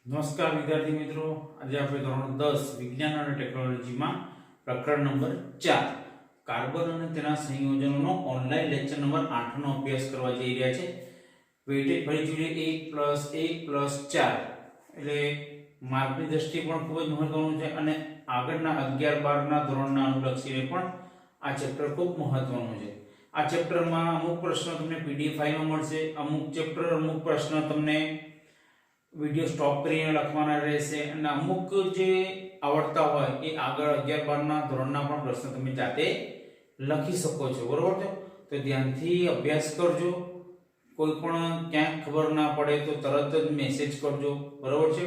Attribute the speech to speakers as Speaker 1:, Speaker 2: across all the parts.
Speaker 1: નમસ્કાર વિદ્યાર્થી મિત્રો, આજે આપણે ધોરણ 10 વિજ્ઞાન અને ટેકનોલોજીમાં પ્રકરણ નંબર 4 કાર્બન અને તેના સંયોજનોનો ઓનલાઈન લેક્ચર નંબર 8 નો અભ્યાસ કરવા જઈ રહ્યા છે. વેઇટેજ ફરી જોઈએ 1+1+4 એટલે માર્કની દ્રષ્ટિએ પણ ખૂબ જ મહત્વનું છે અને આગળના 11-12 ના ધોરણના અનુલક્ષીને પણ આ ચેપ્ટર ખૂબ મહત્વનું છે. આ ચેપ્ટરમાં અમુક પ્રશ્નો તમને પીડીએફ ફાઇલમાં મળશે, અમુક પ્રશ્નો તમને વિડિયો સ્ટોપ કરીને લખવાના રહેશે અને અમુક જે આવડતા હોય એ આગળ 11-12 ના ધોરણના પણ પ્રશ્નો તમે જાતે લખી શકો છો. બરોબર છે? તો ધ્યાનથી અભ્યાસ કરજો. કોઈ પણ ક્યાંક ખબર ના પડે તો તરત જ મેસેજ કરજો. બરોબર છે?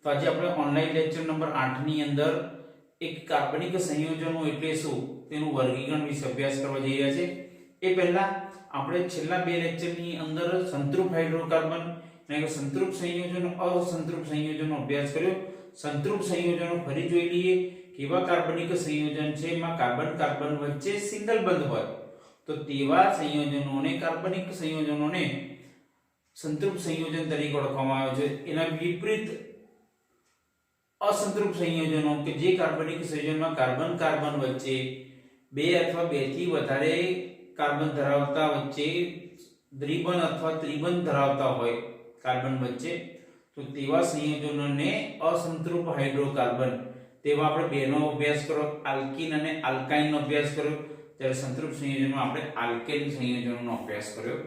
Speaker 1: તો આજે આપણે ઓનલાઈન લેક્ચર નંબર 8 ની અંદર એક કાર્બનિક સંયોજનો એટલે શું તેનું વર્ગીકરણ વિશે અભ્યાસ કરવા જઈ રહ્યા છે. એ પહેલા આપણે છેલ્લા બે લેક્ચરની અંદર સંતૃપ્ત હાઇડ્રોકાર્બન અને સંતૃપ્ત સંયોજનો અસંતૃપ્ત સંયોજનો અભ્યાસ કર્યો. સંતૃપ્ત સંયોજનો ફરી જોઈ લઈએ. કેવા કાર્બનિક સંયોજન છે એમાં કાર્બન કાર્બન વચ્ચે સિંગલ બંધ હોય તો તેવા સંયોજનોને કાર્બનિક સંયોજનોને સંતૃપ્ત સંયોજન તરીકે ઓળખવામાં આવે છે. એના વિપરીત અસંતૃપ્ત સંયોજનો કે જે કાર્બનિક સંયોજનમાં કાર્બન કાર્બન વચ્ચે બે અથવા બે થી વધારે કાર્બન ધરાવતા વચ્ચે દ્વિબંધ અથવા ત્રિબંધ ધરાવતા હોય કાર્બન વચ્ચે તો તેવા સંયોજનોને અસંતૃપ્ત હાઇડ્રોકાર્બન. તેવા આપણે બેનો અભ્યાસ કર્યો, આલ્કીન અને આલ્કાઇનનો અભ્યાસ કર્યો. ત્યારે સંતૃપ્ત સંયોજનો આપણે આલ્કેન સંયોજનોનો અભ્યાસ કર્યો.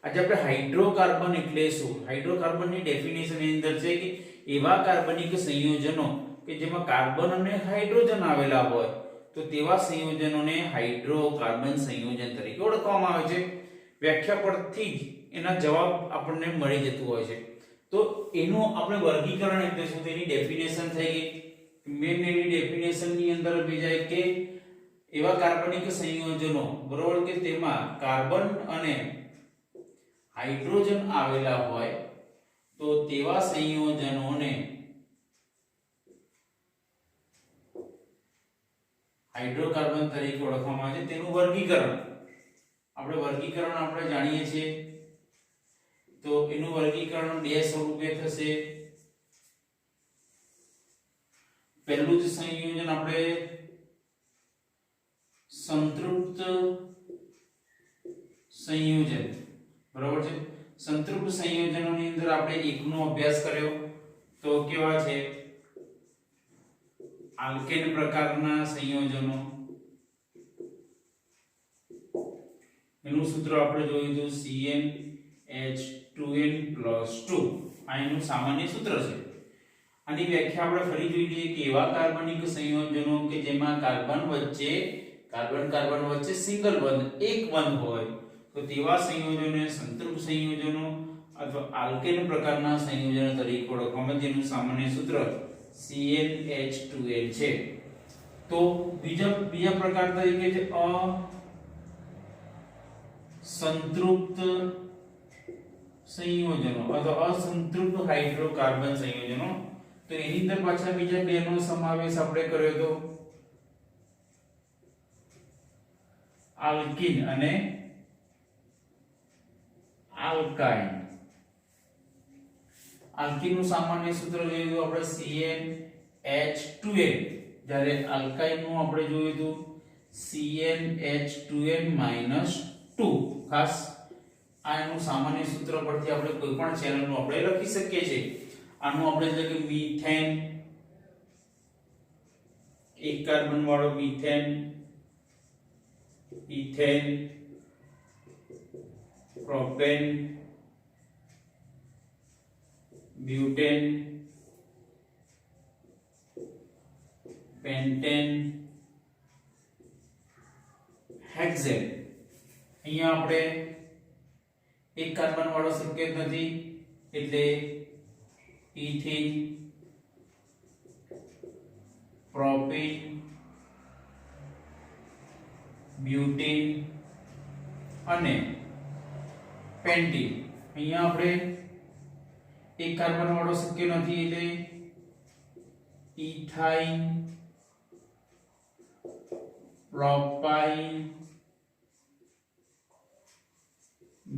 Speaker 1: આજે આપણે હાઇડ્રોકાર્બન એટલે શું, હાઇડ્રોકાર્બનની ડેફિનેશન ની અંદર છે કે એવા કાર્બનિક સંયોજનો કે જેમાં કાર્બન અને હાઇડ્રોજન આવેલા હોય તો તેવા સંયોજનોને હાઇડ્રોકાર્બન સંયોજન તરીકે ઓળખવામાં આવે છે. વ્યાખ્યા પરથી જ એના જવાબ આપણને મળી જતું હોય છે. તો એનું આપણે વર્ગીકરણ એટલે શું તેની ડેફિનેશન થઈ ગઈ. મેન એની ડેફિનેશન ની અંદર બીજા કે એવા કાર્બનિક સંયોજનો બરોબર કે તેમાં કાર્બન અને હાઇડ્રોજન આવેલા હોય તો તેવા સંયોજનોને હાઇડ્રોકાર્બન તરીકે ઓળખવામાં આવે છે. તેનું વર્ગીકરણ આપણે જાણીએ છીએ. તો એનું વર્ગીકરણ બે સ્વરૂપે થશે. પહેલું જ સંયોજન આપણે સંતૃપ્ત સંયોજન. બરાબર છે? સંતૃપ્ત સંયોજનોની અંદર આપણે એકનો અભ્યાસ કર્યો તો કેવા છે? આલ્કેન પ્રકારના સંયોજનો. એનું સૂત્ર આપણે જોયું હતું CnH2n+2. આ એનું સામાન્ય સૂત્ર છે. આની વ્યાખ્યા આપણે ફરી જોઈ લઈએ કે એવા કાર્બનિક સંયોજનો કે જેમાં કાર્બન કાર્બન વચ્ચે સિંગલ બંધ એક બંધ હોય તો તેવા સંયોજનોને સંતૃપ્ત સંયોજનો અથવા આલ્કેન પ્રકારના સંયોજનો તરીકે ઓળખવામાં જેનું સામાન્ય સૂત્ર CnH2n છે. તો બીજા પ્રકાર તરીકે છે સંતૃપ્ત સંયોજનો અથવા અસંતૃપ્ત હાઇડ્રોકાર્બન સંયોજનો. તો એની અંદર પાછા બીજા બેનો સમાવેશ આપણે કર્યો હતો, આલ્કીન અને આલ્કાઇન. આલ્કીન નું સામાન્ય સૂત્ર જોયું હતું આપણે CnH2n, જ્યારે આલ્કાઇન નું આપણે જોયું હતું CnH2n-2. ખાસ આ એનું સામાન્ય સૂત્ર પરથી આપણે કોઈ પણ ચેનલનું આપણે લખી શકીએ છીએ. આનું આપણે એટલે કે મીથેન, એક કાર્બન વાળો methane, ethane, propane, butane, pentane, hexane. અહીંયા આપણે એક કાર્બન વાળો સંકેત નથી એટલે ઇથીન, પ્રોપેન, બ્યુટેન અને પેન્ટીન. અહીંયા આપણે એક કાર્બન વાળો સંકેત નથી એટલે ઇથાઇન, પ્રોપાઇન,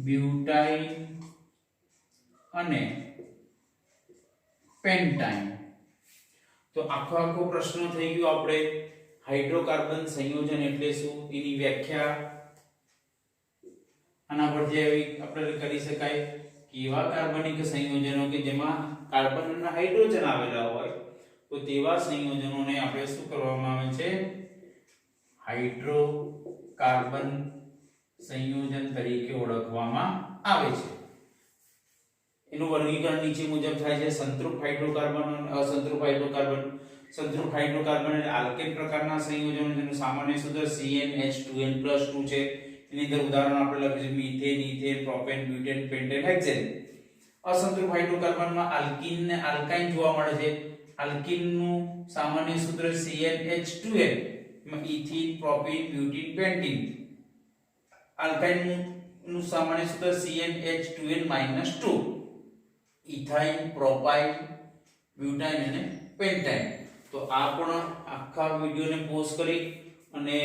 Speaker 1: બ્યુટાઇન અને પેન્ટાઇન. તો આખો પ્રશ્ન થઈ ગયો. આપણે હાઇડ્રોકાર્બન સંયોજન એટલે શું, એની વ્યાખ્યા આના પરથી આપણે કરી શકાય કે એવા કાર્બનિક સંયોજનો કે જેમાં કાર્બન અને હાઇડ્રોજન આવેલા હોય તો તેવા સંયોજનોને આપણે શું કરવામાં આવે છે, હાઇડ્રોકાર્બન સંયોજન તરીકે ઓળખવામાં આવે છે. એનું વર્ગીકરણ નીચે મુજબ થાય છે. સંતૃપ્ત હાઇડ્રોકાર્બન અને અસંતૃપ્ત હાઇડ્રોકાર્બન. સંતૃપ્ત હાઇડ્રોકાર્બન એટલે આલ્કેન પ્રકારના સંયોજનો જેનું સામાન્ય સૂત્ર CnH2n+2 છે. એની અંદર ઉદાહરણ આપણે લખીશું methane, ethane, propane, butane, pentane, hexane. અસંતૃપ્ત હાઇડ્રોકાર્બનમાં આલ્કીન ને આલ્કાઇન જોવા મળે છે. આલ્કીન નું સામાન્ય સૂત્ર CnH2n, ethene, propene, butene, pentene. Alkyne નું સામાન્ય સૂત્ર CnH2n-2, ઇથાઇન, પ્રોપાઇન, બ્યુટાઇન અને પેન્ટાઇન. તો આ પણ આખા વિડિયોને પોઝ કરી અને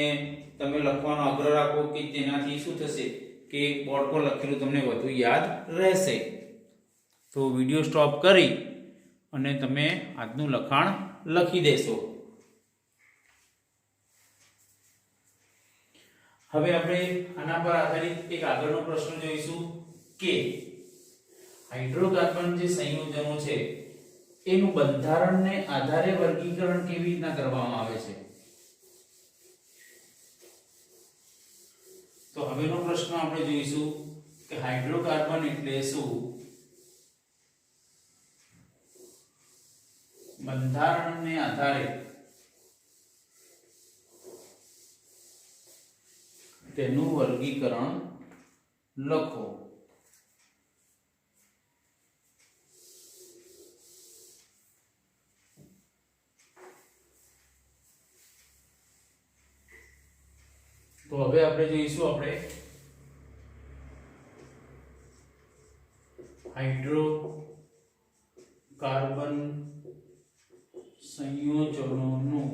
Speaker 1: તમે લખવાનો આગ્રહ રાખો કે તેનાથી શું થશે કે બોર્ડ પર લખેલું તમને વધુ યાદ રહેશે. તો વિડિયો સ્ટોપ કરી અને તમે આજનું લખાણ લખી દેશો. હવે આપણે આના પર આધારિત એક આગળનો પ્રશ્ન જોઈશું કે હાઇડ્રોકાર્બન જે સંયોજનો છે એનું બંધારણને આધારે વર્ગીકરણ કેવી રીતના કરવામાં આવે છે. તો હવેનો પ્રશ્ન આપણે જોઈશું કે હાઇડ્રોકાર્બન એટલે શું, બંધારણને આધારે તેનું વર્ગીકરણ લખો. તો હવે આપણે જોઈશું આપણે હાઇડ્રોકાર્બન સંયોજનોનું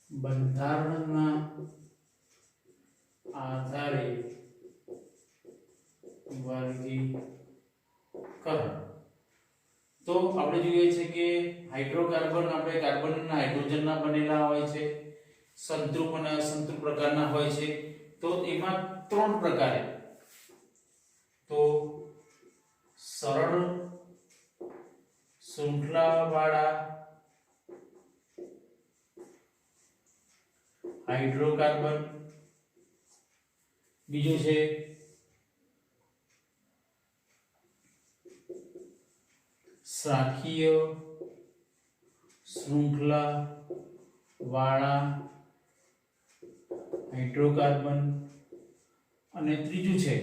Speaker 1: બંધારણના આધારે વર્ગીકરણ. તો આપણે જોઈએ છે કે હાઇડ્રોકાર્બન આપણે કાર્બન અને હાઇડ્રોજનના બનેલા હોય છે, સંતૃપ્ત અને અસંતૃપ્ત પ્રકારના હોય છે. તો એમાં ત્રણ પ્રકારે, તો સરળ શૃંખલાવાળા હાઇડ્રોકાર્બન, બીજું છે શાખીય શૃંખલા વાળા હાઇડ્રોકાર્બન અને ત્રીજું છે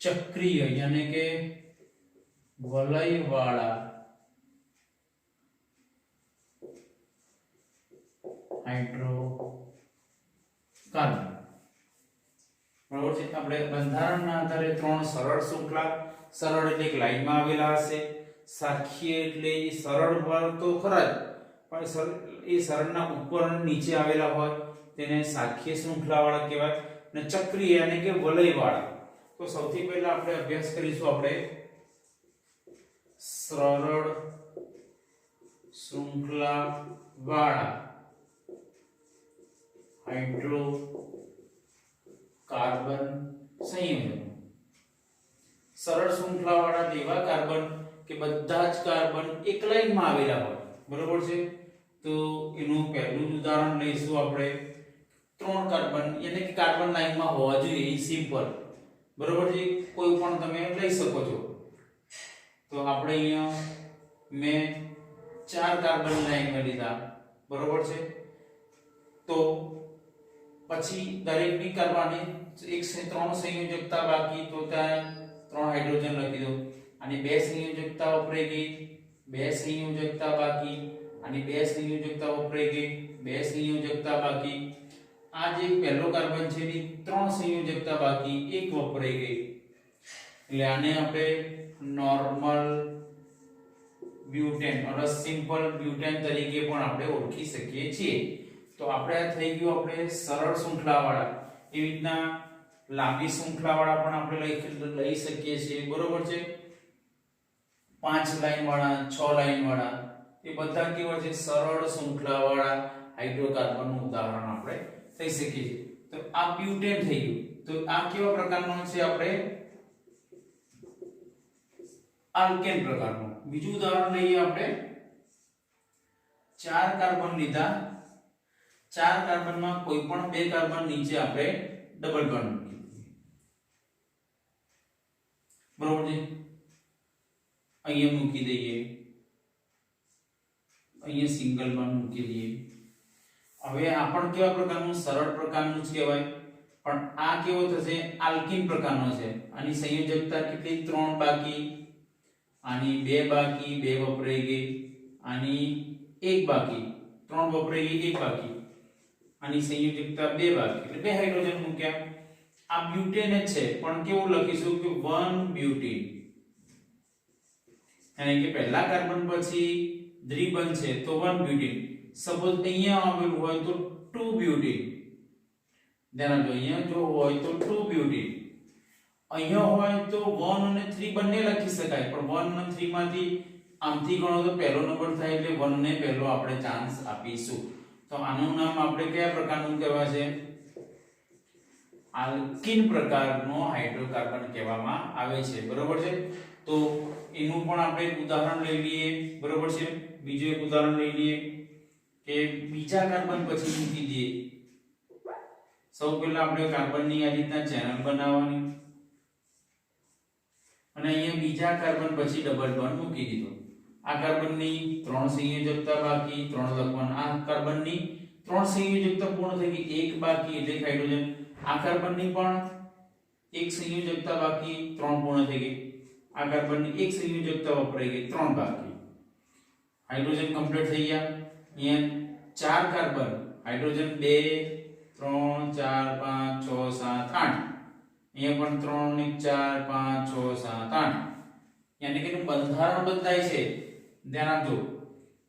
Speaker 1: ચક્રીય યાની કે વલય વાળા હાઇડ્રોકાર્બન. બરાબર છે. આપણે બંધારણના આધારે ત્રણ સરળ શૃંખલા, સરળ એટલે એક લાઈનમાં આવેલા હશે, શાખીય એટલે એ સરળ પર તો ખરા જ પણ એ સરળના ઉપર અને નીચે આવેલા હોય તેને શાખીય શૃંખલાવાળા કહેવાય, અને ચક્રીય એટલે કે વલયવાળા. તો સૌથી પહેલા આપણે અભ્યાસ કરીશું આપણે સરળ શૃંખલાવાળા હાઇડ્રોકાર્બન સંયોજનો. સરળ શૃંખલાવાળા એવા કાર્બન કે બધા જ કાર્બન એક લાઈનમાં આવેલા હોય. બરોબર છે. તો એનું પહેલું જ ઉદાહરણ લઈશું આપણે. ત્રણ કાર્બન એટલે કે કાર્બન લાઈનમાં હોવા જોઈએ, એ સિમ્પલ. બરોબર છે. કોઈ પણ તમે લઈ શકો છો. તો આપણે અહીંયા મેં 4 કાર્બન લાઈનમાં લીધા. બરોબર છે. તો પછી દરેકની કરવાની ત્રણ સંયોજકતા બાકી, તો ત્યાં 3 હાઇડ્રોજન લખી દો. અને 2 સંયોજકતા વપરાઈ ગઈ, 2 સંયોજકતા બાકી, અને 2 સંયોજકતા વપરાઈ ગઈ, 2 સંયોજકતા બાકી. આ જે પહેલો કાર્બન છે એની 3 સંયોજકતા બાકી, 1 વપરાઈ ગઈ. એટલે આને આપણે નોર્મલ બ્યુટેન અથવા સિમ્પલ બ્યુટેન તરીકે પણ આપણે ઓળખી શકીએ છીએ. તો આપણે આ થઈ ગયું આપણે સરળ શૃંખલાવાળા. એવી રીતના લાંબી શૃંખલાવાળા પણ આપણે લઈ શકીએ છીએ, બરોબર છે. 5 લાઈન વાળા, 6 લાઈન વાળા, એ બધા કેવા છે? સરળ શૃંખલાવાળા હાઇડ્રોકાર્બનનું ઉદાહરણ આપણે થઈ શકીએ છીએ. તો આ બ્યુટેન થઈ ગયું. તો આ કેવા પ્રકારનો છે? આપણે આલ્કેન પ્રકારનો. બીજું ઉદાહરણ લઈએ આપણે. 4 કાર્બન લીધા. 4 કાર્બનમાં કોઈ પણ 2 કાર્બન નીચે આપણે ડબલ બોન્ડ મૂકી દઈએ, બરોબર છે. અહીંયા મૂકી દઈએ, અહીંયા સિંગલ બોન્ડ મૂકી દઈએ. હવે આ પણ કેવા પ્રકારનું? સરળ પ્રકારનું જ કહેવાય, પણ આ કેવો થશે? આલ્કીન પ્રકારનો છે. આની સંયોજકતા કેટલી? 3 બાકી, આની 2 બાકી, 2 વપરાઈ ગઈ, આની 1 બાકી, 3 વપરાઈ ગઈ, 1 બાકી, આની સંયોજકતા 2 બાકી, એટલે 2 હાઇડ્રોજન મૂક્યા. આ બ્યુટેન જ છે, પણ કેવું લખીશું કે 1 બ્યુટીન. એટલે કે પહેલા કાર્બન પછી દ્વિબંધ છે તો 1 બ્યુટીન. સપોઝ અહીંયા આવેલું હોય તો 2 બ્યુટીન. ધ્યાન આપજો, અહીંયા જો હોય તો 2 બ્યુટીન, અહીંયા હોય તો 1 અને 3 બંને લખી શકાય, પણ 1 અને 3 માંથી આમથી ગણો તો પહેલો નંબર થાય, એટલે 1 ને પહેલો આપણે ચાન્સ આપીશું. તો આનું નામ આપણે કયા પ્રકારનું કહેવાય છે? આલ્કીન પ્રકારનો હાઇડ્રોકાર્બન કહેવામાં આવે છે, બરોબર છે. તો એનું પણ આપણે એક ઉદાહરણ લઈ લઈએ, બરોબર છે. બીજું એક ઉદાહરણ લઈ લઈએ કે બીજા કાર્બન પછી મૂકી દઈએ. સૌ પહેલા આપણે કાર્બનની આ રીતના ચેનલ બનાવવાની, અને અહીંયા બીજા કાર્બન પછી ડબલ બોન્ડ મૂકી દીધો. આ કાર્બનની 3 સંયોજકતા બાકી, 3 લખવાના. આ કાર્બનની 3 સંયોજકતા પૂર્ણ થઈ ગઈ, 1 બાકી એટલે હાઇડ્રોજન. આ કાર્બનની પણ 1 સંયોજકતા બાકી, 3 પૂર્ણ થઈ ગઈ. આ કાર્બનની 1 સંયોજકતા વપરાઈ ગઈ, 3 બાકી. હાઇડ્રોજન કમ્પ્લીટ થઈ ગયા. અહીંયા 4 કાર્બન, હાઇડ્રોજન 2 3 4 5 6 7 8. અહીંયા પણ 3 1 4 5 6 7 8. યાની કે બંધારણ બદલાય છે, ધ્યાન આપજો.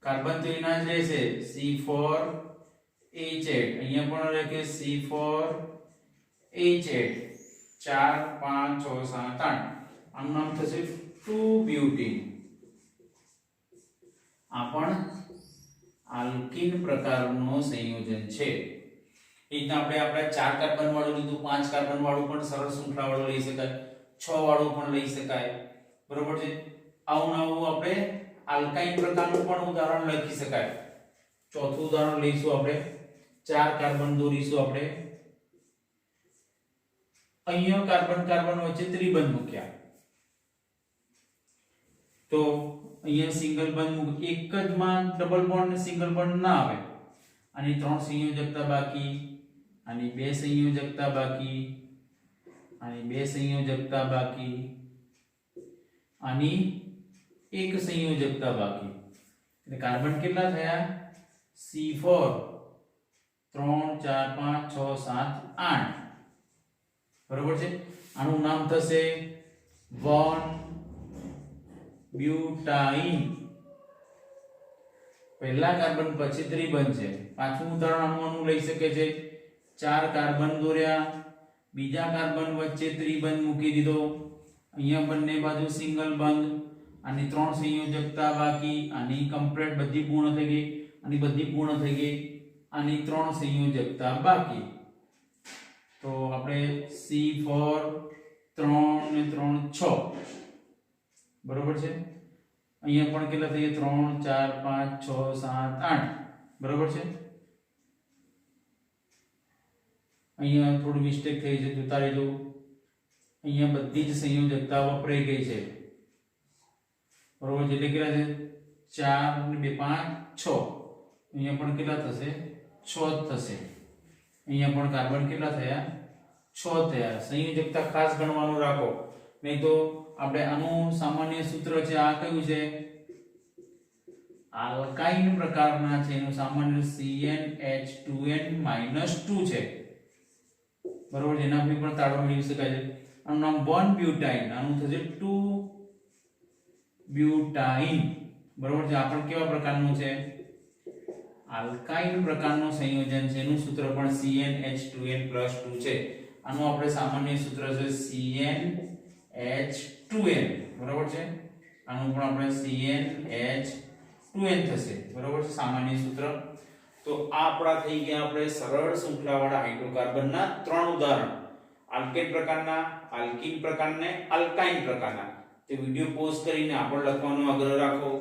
Speaker 1: કાર્બન તો એના જ રહેશે, C4H8. અહીંયા પણ રહે કે C4H8. 4 5 6 7 8. આનું નામ થશે 2 બ્યુટીન. આ પણ આલ્કીન પ્રકારનો સંયોજન છે. એ રીતના આપણે 4 કાર્બન વાળું લીધું, 5 કાર્બન વાળું પણ સરળ શૃંખલા વાળું લઈ શકાય, 6 વાળું પણ લઈ શકાય, બરોબર છે. આવું આપણે આલ્કાઇન પ્રકારનું પણ ઉદાહરણ લખી શકાય. ચોથું ઉદાહરણ લઈશું આપણે. 4 કાર્બન દોરીશું આપણે. અહીંયા કાર્બન વચ્ચે ત્રિબંધ મૂક્યા, તો અહીંયા સિંગલ બંધ એક જ માં ડબલ બોન્ડ ને સિંગલ બોન્ડ ના આવે. આની 3 સંયોજકતા બાકી, આની 2 સંયોજકતા બાકી, આની 2 સંયોજકતા બાકી, આની 1 સંયોજકતા બાકી. એટલે કાર્બન કેટલા થયા? C4 3 4 5 6 7 8, બરોબર છે. આનું નામ થશે 1 બ્યુટાઇન. પહેલા કાર્બન પછી ત્રિબંધ છે. પાછું ઉદાહરણ આનું લઈ શકે છે. 4 કાર્બન દોર્યા, બીજા કાર્બન વચ્ચે ત્રિબંધ મૂકી દીધો, અહીંયા બંને બાજુ સિંગલ બંધ, આની 3 સંયોજકતા બાકી, આની કમ્પ્લીટ બધી પૂર્ણ થઈ ગઈ, આની બધી પૂર્ણ થઈ ગઈ, આની 3 સંયોજકતા બાકી. તો આપણે C4 3 ને 3 6, બરોબર છે. અહીંયા પણ કેટલા થઈ ગયા? 3 4 5 6 7 8, બરોબર છે. અહીંયા થોડું મિસ્ટેક થઈ છે, જોતા રહેજો. અહીંયા બધી જ સંયોજકતા વપરાઈ ગઈ છે, બરોબર છે. એટલે કેટલા છે? 4 ને 2 5 6. અહીંયા પણ કેટલા થશે? 6 થશે. અહીંયા પણ કાર્બન કેટલા થયા? 6 થયા. સંયોજકતા ખાસ ગણવાનું રાખો, નહીં તો આપણે આનું સામાન્ય સૂત્ર છે આ કયું છે? આલ્કાઇન પ્રકારના છે, એનું સામાન્ય CnH2n-2 છે, બરોબર. એનાથી પણ તાળો મેળવી શકાય છે. આનું નામ 1 બ્યુટાઇન, આનું થશે 2 બ્યુટાઇન, બરોબર છે. આ પણ કેવા પ્રકારનું છે? આલ્કાઇન પ્રકારનું સંયોજન છે. એનું સૂત્ર પણ CnH2n+2 છે. આનું આપણે સામાન્ય સૂત્ર છે CnH2n, બરાબર છે. આનું પણ આપણે CnH2n થશે, બરાબર છે, સામાન્ય સૂત્ર. તો આ આપણા થઈ ગયા આપણે સરળ શૃંખલાવાળા હાઇડ્રોકાર્બનના 3 ઉદાહરણ, આલ્કેન પ્રકારના, આલ્કીન પ્રકારના, આલ્કાઇન પ્રકારના. તે વિડિયો પોઝ કરીને આપણે લખવાનો આગ્રહ રાખો.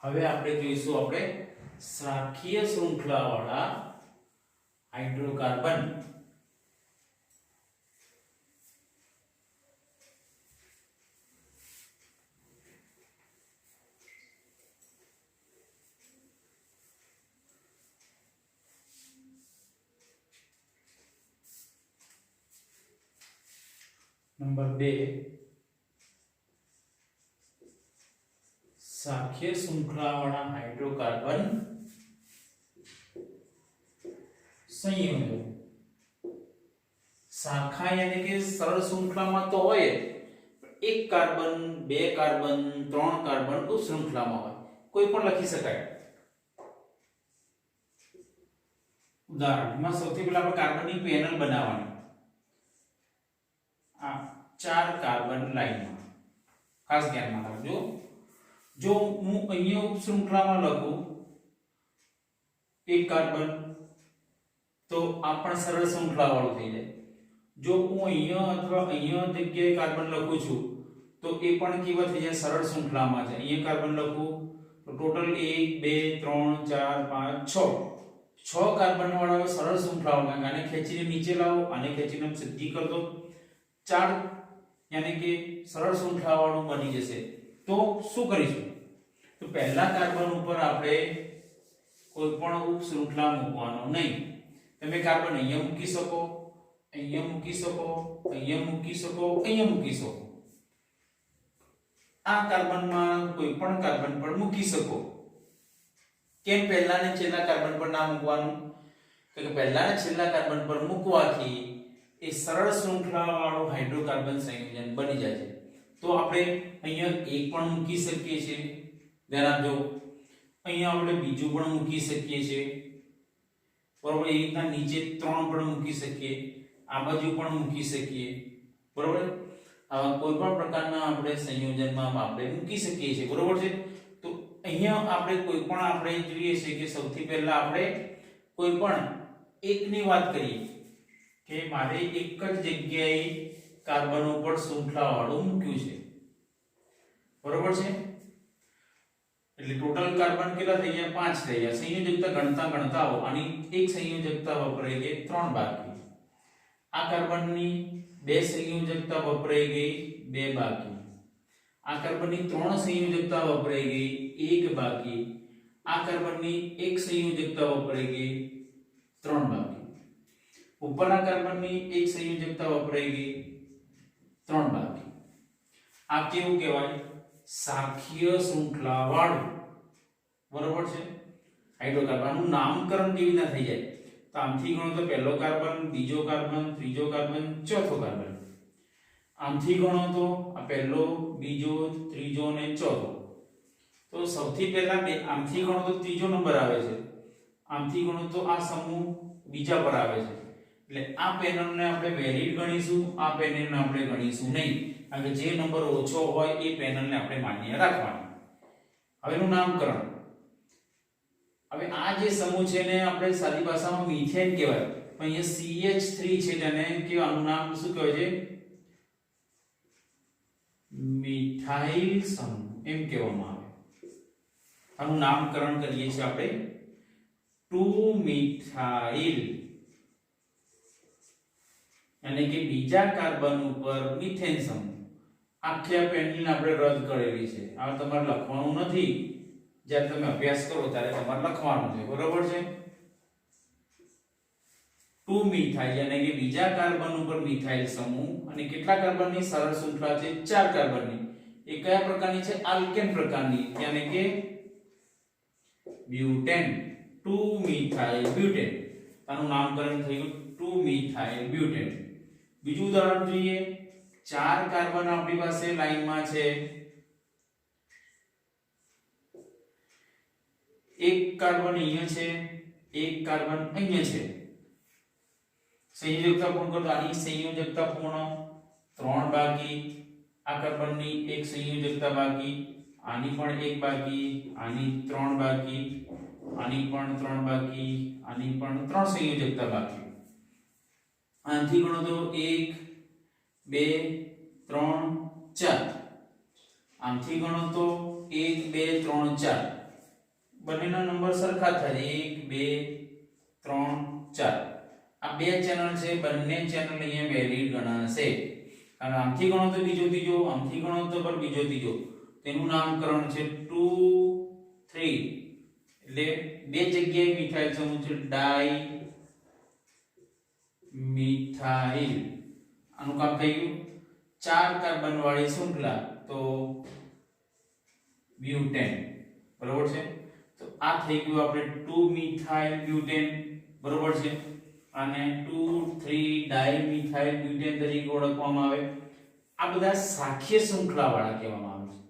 Speaker 1: હવે આપણે જોઈશું આપણે શાખીય શૃંખલાવાળા હાઇડ્રોકાર્બન. નંબર 2, શાખીય શૃંખલાવાળા હાઇડ્રોકાર્બન સંયોજન. શાખા યાની કે સરળ શૃંખલામાં તો હોય, એક કાર્બન, બે કાર્બન, ત્રણ કાર્બન ઉપશૃંખલામાં હોય, કોઈ પણ લખી શકાય. ઉદાહરણમાં સૌથી પહેલા આપણે કાર્બનની પેનલ બનાવવાની. આ 4 કાર્બન લાઈનમાં ખાસ ધ્યાનમાં રાખજો. જો હું અહીંયા ઉપશૃંખલામાં લખું એક કાર્બન, તો આ પણ સરળ શૃંખલા વાળું થઈ જાય. જો હું અહીંયા અથવા અહીંયા જગ્યાએ કાર્બન લખું છું તો એ પણ કેવા થઈ જાય, સરળ શૃંખલામાં છે. અહીંયા કાર્બન લખું તો ટોટલ 1 2 3 4 5 6 કાર્બન વાળા સરળ શૃંખલાઓ. આને ખેંચીને નીચે લાવો, આને ખેંચીને સીધી કરી દો, 4 યાની કે સરળ શૃંખલા વાળું બની જશે. તો શું કરીશું, તો પહેલા કાર્બન ઉપર આપણે કોઈ પણ ઉપશૃંખલા મૂકવાનો નહીં. તમે કાર્બન અહીંયા મૂકી શકો, અહીંયા મૂકી શકો, અહીંયા મૂકી શકો, અહીંયા મૂકી શકો. આ કાર્બનમાં કોઈ પણ કાર્બન પર મૂકી શકો. કેમ પહેલા ને છેલ્લા કાર્બન પર ના મૂકવાનું? કે પહેલા ને છેલ્લા કાર્બન પર મૂકવાથી એ સરળ શૃંખલા વાળું હાઇડ્રોકાર્બન સંયોજન બની જાય છે. તો આપણે અહીંયા એક પણ મૂકી શકીએ છીએ, ધ્યાન આપજો. અહીંયા આપણે બીજું પણ મૂકી શકીએ છીએ, બરોબર. એ રીતના નીચે 3 પણ મૂકી શકીએ, આ બાજુ પણ મૂકી શકીએ, બરોબર. આવા કોઈ પણ પ્રકારના આપણે સંયોજનમાં આપણે મૂકી શકીએ છીએ, બરોબર છે. તો અહીંયા આપણે કોઈ પણ આપણે જોઈએ છે કે સૌથી પહેલા આપણે કોઈ પણ એકની વાત કરીએ કે મારે એક જ જગ્યાએ કાર્બન ઉપર શૃંખલા વાળું મૂક્યું છે, બરોબર છે. એટલે ટોટલ કાર્બન કેટલા થઈ ગયા? 5 થઈ ગયા. સંયોજકતા ગણતા આવો, આની એક સંયોજકતા વપરાઈ ગઈ 3 બાકી. આ કાર્બનની 2 સંયોજકતા વપરાઈ ગઈ 2 બાકી. આ કાર્બનની 3 સંયોજકતા વપરાઈ ગઈ 1 બાકી. આ કાર્બનની 1 સંયોજકતા વપરાઈ ગઈ 3 બાકી. ઉપરના કાર્બનની 1 સંયોજકતા વપરાઈ ગઈ 3 બાકી. આ કેવું કહેવાય? શાખીય શૃંખલા વાળું, બરોબર છે, હાઇડ્રોકાર્બનનું નામકરણ કેવી રીતના થઈ જાય? તો આમથી ગણો તો પહેલો કાર્બન, બીજો કાર્બન, ત્રીજો કાર્બન, ચોથો કાર્બન. આમથી ગણો તો આ પહેલો, બીજો, ત્રીજો અને ચોથો. તો સૌથી પહેલા આમથી ગણો તો ત્રીજો નંબર આવે છે, આમથી ગણો તો આ સમૂહ બીજા પર આવે છે. એટલે આ પેનલને આપણે વેલિડ ગણીશું, આ પેનલને આપણે ગણીશું નહીં. કારણ કે જે નંબર ઓછો હોય એ પેનલને આપણે માન્ય રાખવાનો. હવેનું નામકરણ. હવે આ જે સમૂહ છે ને આપણે સાદી ભાષામાં મિથેન કહેવાય, પણ અહીંયા CH3 છે, તેને કે આનું નામ શું કહેવાય છે? મિથાઇલ સમૂહ એમ કહેવામાં આવે. આનું નામકરણ કરીએ છીએ આપણે 2 મિથાઇલ, એટલે કે બીજા કાર્બન ઉપર મિથેન સમૂહ. આખી આ પેનલને આપણે રદ કરેલી છે. આ તમારે લખવાનું નથી, જ્યારે તમે અભ્યાસ કરો ત્યારે તમારે લખવાનું છે, બરોબર છે. 2 મિથાઇલ એટલે કે બીજા કાર્બન ઉપર મિથાઇલ સમૂહ અને કેટલા કાર્બનની સરળ શૃંખલા છે 4 કાર્બનની એ કયા પ્રકારની છે આલ્કેન પ્રકારની એટલે કે બ્યુટેન 2 મિથાઇલ બ્યુટેન આનું નામકરણ થયું 2 મિથાઇલ બ્યુટેન બીજું ઉદાહરણ જોઈએ 4 કાર્બન આપણી પાસે લાઈનમાં છે એક કાર્બન અહીંયા છે એક કાર્બન અહીંયા છે સંયોજકતા પૂર્ણ કરો તો આની સંયોજકતા પૂર્ણ 3 બાકી આ કાર્બનની એક સંયોજકતા બાકી આની પણ એક બાકી આની 3 બાકી આની પણ 3 બાકી આની પણ 3 સંયોજકતા બાકી આથી ગણો તો 1 2 3 4 આમથી ગણો તો 1 2 3 4 બંનેના નંબર સરખા થાય 1 2 3 4 આ બે ચેનલ છે બંને ચેનલ અહીંયા વેલિડ ગણાશે અને આમથી ગણો તો બીજો ત્રીજો આમથી ગણો તો પર બીજો ત્રીજો તેનું નામકરણ છે 2 3 એટલે બે જગ્યાએ મિથાઇલ સમૂહ છે ડાઈ મિથાઇલ આનું કામ થઈ ગયું 4 કાર્બન વાળી શૃંખલા તો બ્યુટેન બરોબર છે તો આ થઈ ગયું આપણે 2 મિથાઇલ બ્યુટેન બરોબર છે અને 2 3 ડાઇમિથાઇલ બ્યુટેન તરીકે ઓળખવામાં આવે આ બધા શાખીય શૃંખલા વાળા કહેવામાં આવે છે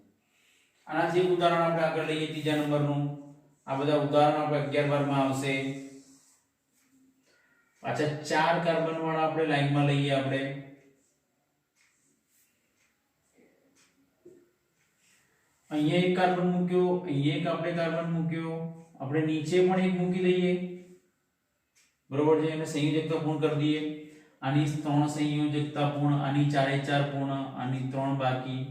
Speaker 1: આનાથી એક ઉદાહરણ આપણે આગળ લઈએ ત્રીજા નંબરનું આ બધા ઉદાહરણ આપણે 11 બારમાં આવશે પાછા 4 કાર્બન વાળા આપણે લાઈનમાં લઈએ આપણે અહીંયા એક કાર્બન મૂક્યો અહીંયા એક આપણે કાર્બન મૂક્યો આપણે નીચે પણ એક મૂકી દઈએ બરોબર છે અને સંયોજકતા પૂર્ણ કરી દઈએ આની 3 સંયોજકતા પૂર્ણ આની 4 4 પૂર્ણ આની 3 બાકી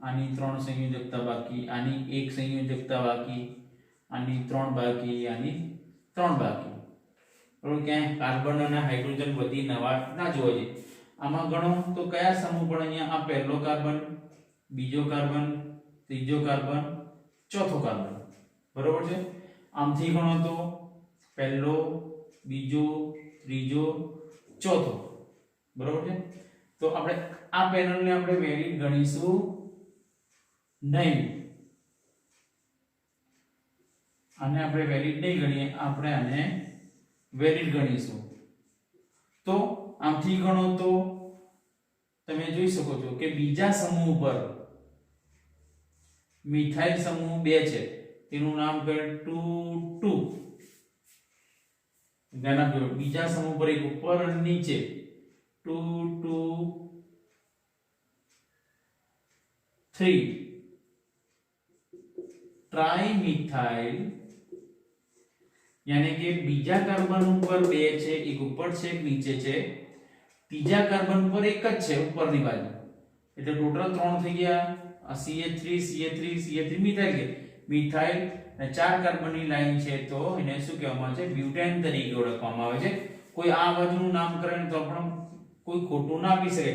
Speaker 1: આની 3 સંયોજકતા બાકી આની 1 સંયોજકતા બાકી આની 3 બાકી આની 3 બાકી બરોબર ક્યાં કાર્બન અને હાઇડ્રોજન બધી નવા ના જોવા જોઈએ આમાં ગણો તો કયા સમૂહ પણ અહીંયા આ પહેલો કાર્બન બીજો કાર્બન ત્રીજો કાર્બન ચોથો કાર્બન બરોબર છે આમથી ગણો તો પહેલો બીજો ત્રીજો ચોથો બરોબર છે તો આપણે આ પેનલને આપણે વેલિડ ગણીશું નહીં આને આપણે વેલિડ નહીં ગણીએ આપણે આને વેલિડ ગણીશું તો આમથી ગણો તો તમે જોઈ શકો છો કે બીજા સમૂહ પર મિથાઇલ સમૂહ 2 છે તેનું નામ કરે 2 2 ધ્યાન આપજો બીજા સમૂહ પર એક ઉપર અને નીચે 2 2 3 ટ્રાઇમિથાઇલ यानी कि बीजा कार्बन ऊपर 2 છે એક ઉપર છે એક નીચે છે ત્રીજા કાર્બન પર એક જ છે ઉપરની બાજુ એટલે ટોટલ 3 થઈ ગયા CH3 CH3 CH3 methyl methyl અને 4 કાર્બનની લાઈન છે તો એને શું કહેવામાં આવે છે બ્યુટેન તરીકે ઓળખવામાં આવે છે કોઈ આ બાજુનું નામકરણ તો પણ કોઈ ખોટું ના આપી શકે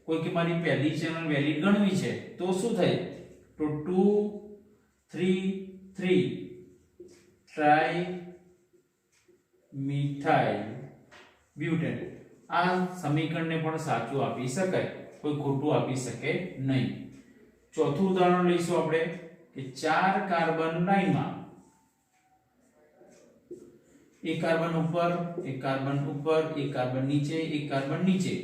Speaker 1: કોઈ કે મારી પહેલી ચેનલ વેલિડ ગણવી છે તો શું થાય તો 2 3 3 ટ્રાઈ મિથાઇલ બ્યુટેન આ સમીકરણને પણ સાચું આપી શકાય કોઈ ખોટું આપી શકે નહીં ચોથું ઉદાહરણ લઈશું આપણે કે 4 કાર્બન લાઈનમાં એક કાર્બન ઉપર એક કાર્બન ઉપર એક કાર્બન નીચે એક કાર્બન નીચે